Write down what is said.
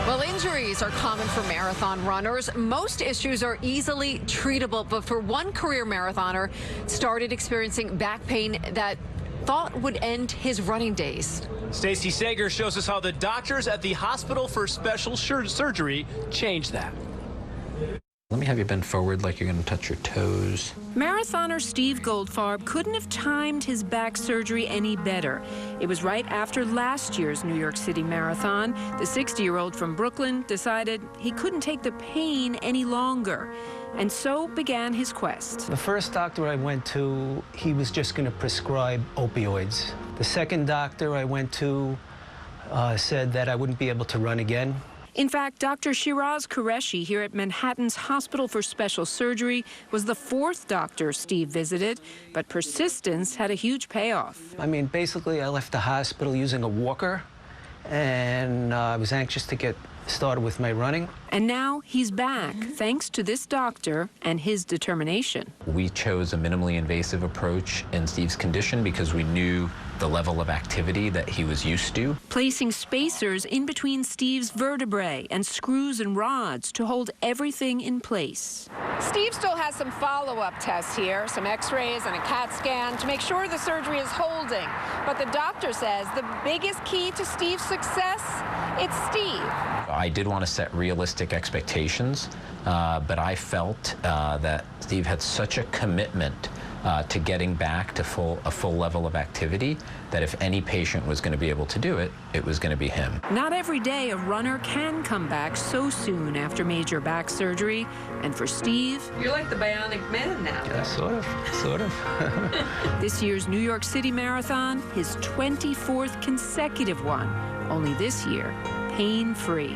Well, injuries are common for marathon runners. Most issues are easily treatable, but for one career marathoner, started experiencing back pain that thought would end his running days. Stacy Sager shows us how the doctors at the Hospital for Special Surgery changed that. Let me have you bend forward like you're going to touch your toes. Marathoner Steve Goldfarb couldn't have timed his back surgery any better. It was right after last year's New York City Marathon. The 60-year-old from Brooklyn decided he couldn't take the pain any longer. And so began his quest. The first doctor I went to, he was just going to prescribe opioids. The second doctor I went to said that I wouldn't be able to run again. In fact, Dr. Sheeraz Qureshi here at Manhattan's Hospital for Special Surgery was the fourth doctor Steve visited, but persistence had a huge payoff. I mean, basically, I left the hospital using a walker, and I was anxious to get started with my running. And now he's back, thanks to this doctor and his determination. We chose a minimally invasive approach in Steve's condition because we knew the level of activity that he was used to. Placing spacers in between Steve's vertebrae and screws and rods to hold everything in place. Steve still has some follow-up tests here, some x-rays and a CAT scan to make sure the surgery is holding. But the doctor says the biggest key to Steve's success, it's Steve. I did want to set realistic expectations, but I felt that Steve had such a commitment to getting back to a full level of activity that if any patient was going to be able to do it, it was going to be him. Not every day a runner can come back so soon after major back surgery. And for Steve, you're like the bionic man now. Yeah, sort of. This year's New York City Marathon, his 24th consecutive one, only this year, pain-free.